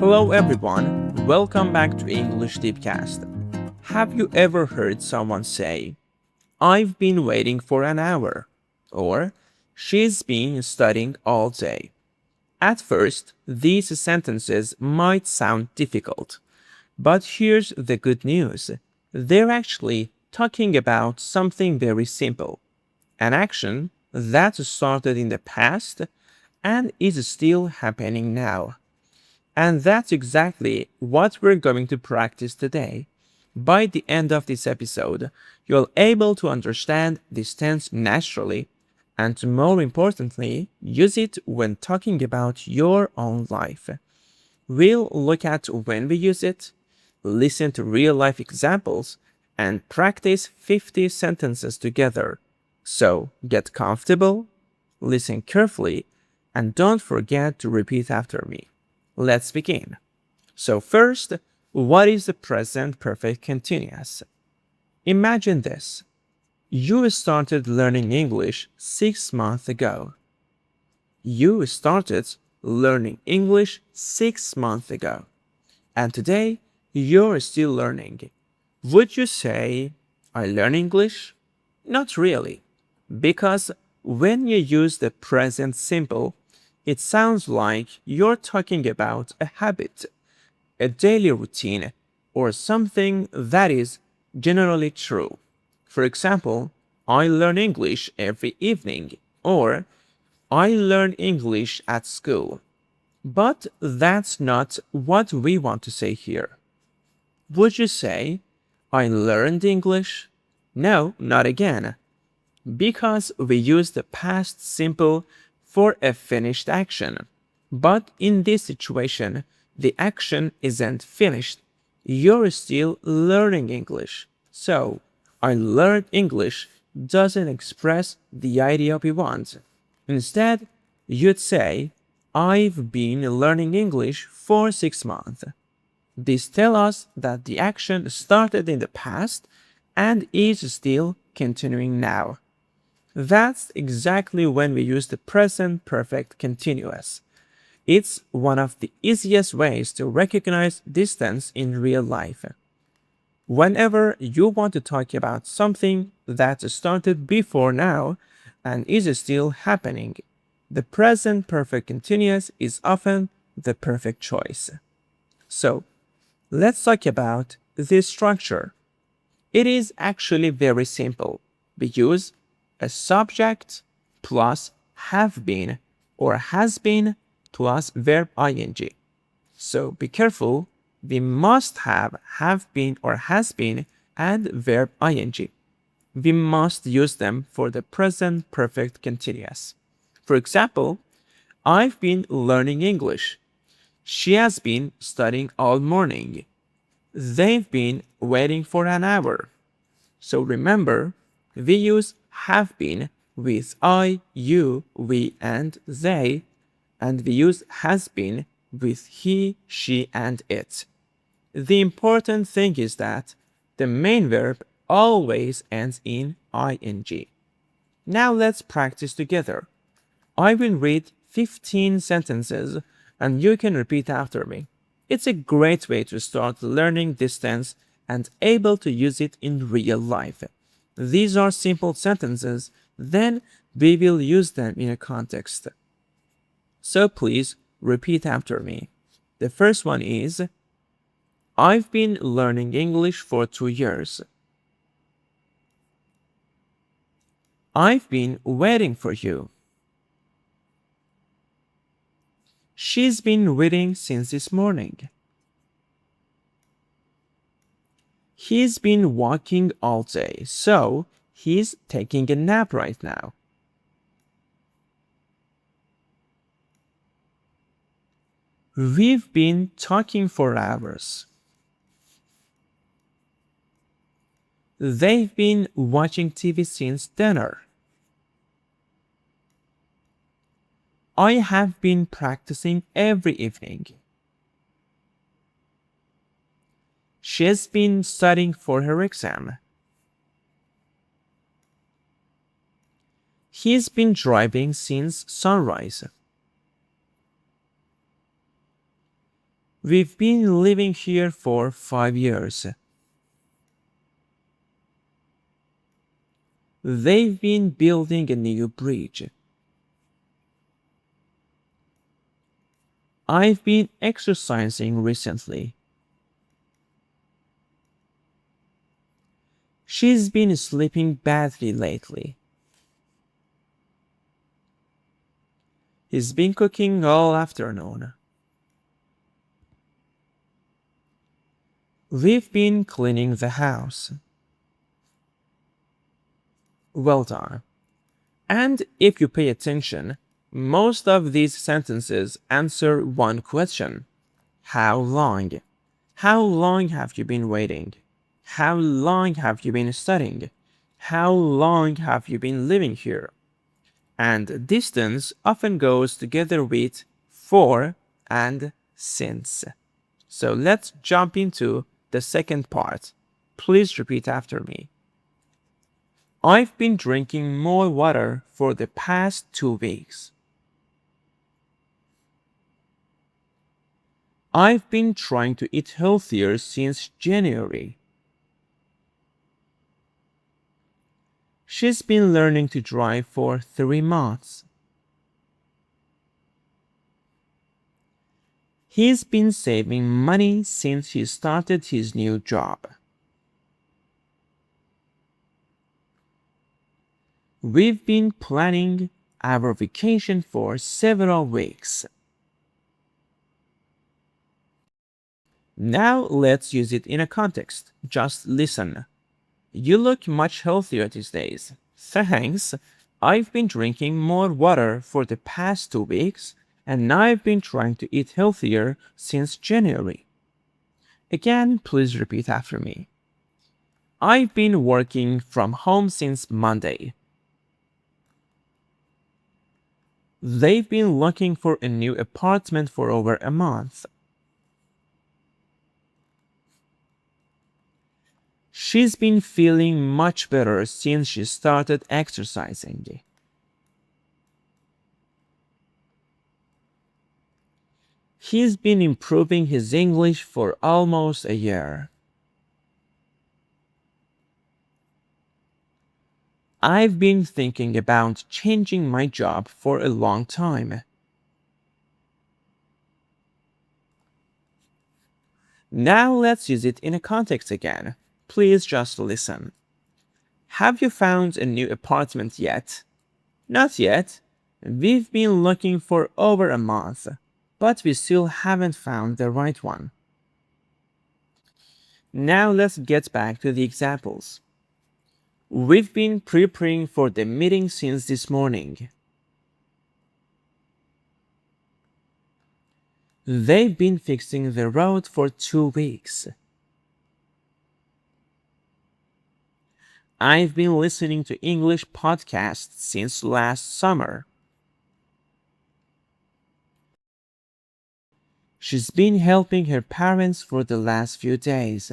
Hello everyone, welcome back to English DeepCast. Have you ever heard someone say, I've been waiting for an hour, or she's been studying all day? At first, these sentences might sound difficult, but here's the good news. They're actually talking about something very simple, an action that started in the past and is still happening now. And that's exactly what we're going to practice today. By the end of this episode, you'll able to understand this tense naturally and more importantly, use it when talking about your own life. We'll look at when we use it, listen to real life examples, and practice 50 sentences together. So get comfortable, listen carefully, and don't forget to repeat after me. Let's begin. So first, what is the present perfect continuous? Imagine this. You started learning English 6 months ago. You started learning English 6 months ago. And today, you're still learning. Would you say, I learn English? Not really. Because when you use the present simple, it sounds like you're talking about a habit, a daily routine, or something that is generally true. For example, I learn English every evening, or I learn English at school. But that's not what we want to say here. Would you say, I learned English? No, not again. Because we use the past simple for a finished action. But in this situation, the action isn't finished. You're still learning English. So, I learned English doesn't express the idea we want. Instead, you'd say, I've been learning English for 6 months. This tells us that the action started in the past and is still continuing now. That's exactly when we use the present perfect continuous. It's one of the easiest ways to recognize distance in real life. Whenever you want to talk about something that started before now and is still happening, the present perfect continuous is often the perfect choice. So, let's talk about this structure. It is actually very simple. We use a subject plus have been or has been plus verb ing. So be careful, we must have been or has been and verb ing. We must use them for the present perfect continuous. For example, I've been learning English. She has been studying all morning. They've been waiting for an hour. So remember, we use have been with I, you, we, and they, and we use has been with he, she, and it. The important thing is that the main verb always ends in ing. Now let's practice together. I will read 15 sentences and you can repeat after me. It's a great way to start learning this tense and able to use it in real life. These are simple sentences, then we will use them in a context. So please repeat after me. The first one is, I've been learning English for 2 years. I've been waiting for you. She's been waiting since this morning. He's been walking all day, so he's taking a nap right now. We've been talking for hours. They've been watching TV since dinner. I have been practicing every evening. She's been studying for her exam. He's been driving since sunrise. We've been living here for 5 years. They've been building a new bridge. I've been exercising recently. She's been sleeping badly lately. He's been cooking all afternoon. We've been cleaning the house. Well done. And if you pay attention, most of these sentences answer one question. How long? How long have you been waiting? How long have you been studying? How long have you been living here? And distance often goes together with for and since. So let's jump into the second part. Please repeat after me. I've been drinking more water for the past 2 weeks. I've been trying to eat healthier since January. She's been learning to drive for 3 months. He's been saving money since he started his new job. We've been planning our vacation for several weeks. Now let's use it in a context. Just listen. You look much healthier these days. Thanks. I've been drinking more water for the past 2 weeks, and I've been trying to eat healthier since January. Again, please repeat after me. I've been working from home since Monday. They've been looking for a new apartment for over a month. She's been feeling much better since she started exercising. He's been improving his English for almost a year. I've been thinking about changing my job for a long time. Now let's use it in a context again. Please just listen. Have you found a new apartment yet? Not yet. We've been looking for over a month, but we still haven't found the right one. Now let's get back to the examples. We've been preparing for the meeting since this morning. They've been fixing the road for 2 weeks. I've been listening to English podcasts since last summer. She's been helping her parents for the last few days.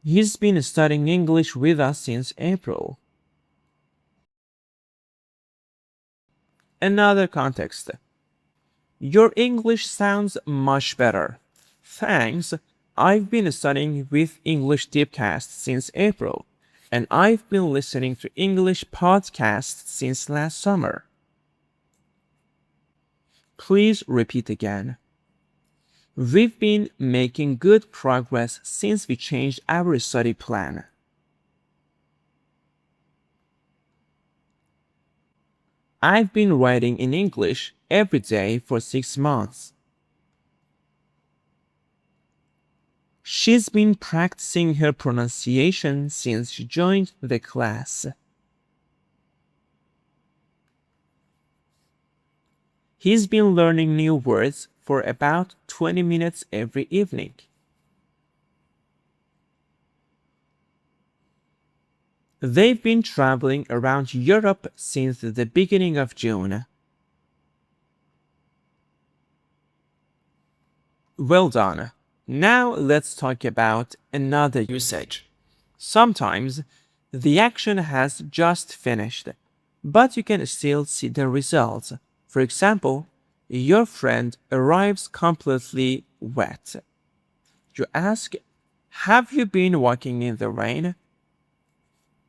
He's been studying English with us since April. Another context. Your English sounds much better. Thanks. I've been studying with English DeepCast since April, and I've been listening to English podcasts since last summer. Please repeat again. We've been making good progress since we changed our study plan. I've been writing in English every day for 6 months. She's been practicing her pronunciation since she joined the class. He's been learning new words for about 20 minutes every evening. They've been traveling around Europe since the beginning of June. Well done. Now let's talk about another usage. Sometimes the action has just finished, but you can still see the results. For example, your friend arrives completely wet. You ask, have you been walking in the rain?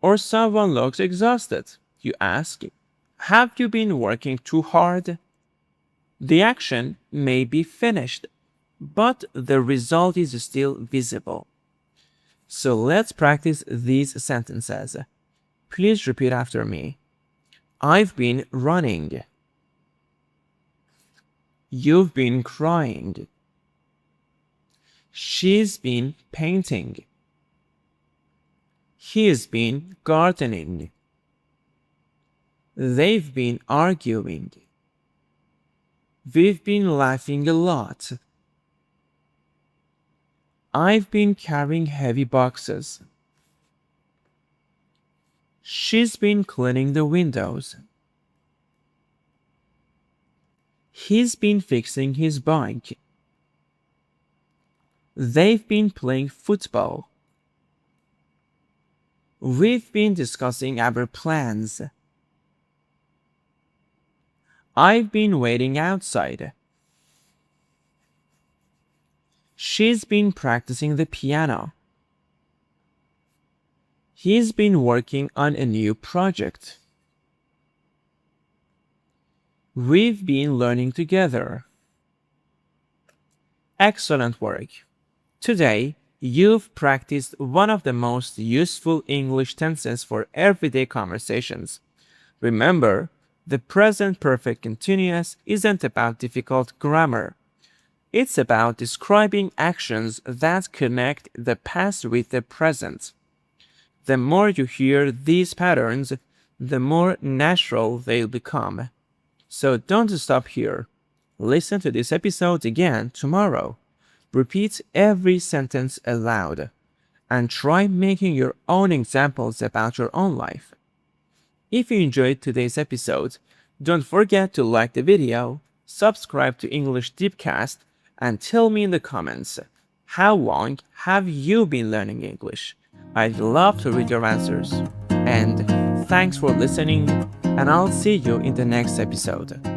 Or someone looks exhausted. You ask, have you been working too hard? The action may be finished, but the result is still visible. So let's practice these sentences. Please repeat after me. I've been running. You've been crying. She's been painting. He's been gardening. They've been arguing. We've been laughing a lot. I've been carrying heavy boxes. She's been cleaning the windows. He's been fixing his bike. They've been playing football. We've been discussing our plans. I've been waiting outside. She's been practicing the piano. He's been working on a new project. We've been learning together. Excellent work. Today, you've practiced one of the most useful English tenses for everyday conversations. Remember, the present perfect continuous isn't about difficult grammar. It's about describing actions that connect the past with the present. The more you hear these patterns, the more natural they'll become. So don't stop here. Listen to this episode again tomorrow. Repeat every sentence aloud and try making your own examples about your own life. If you enjoyed today's episode, don't forget to like the video, subscribe to English DeepCast, and tell me in the comments, how long have you been learning English? I'd love to read your answers. And thanks for listening, and I'll see you in the next episode.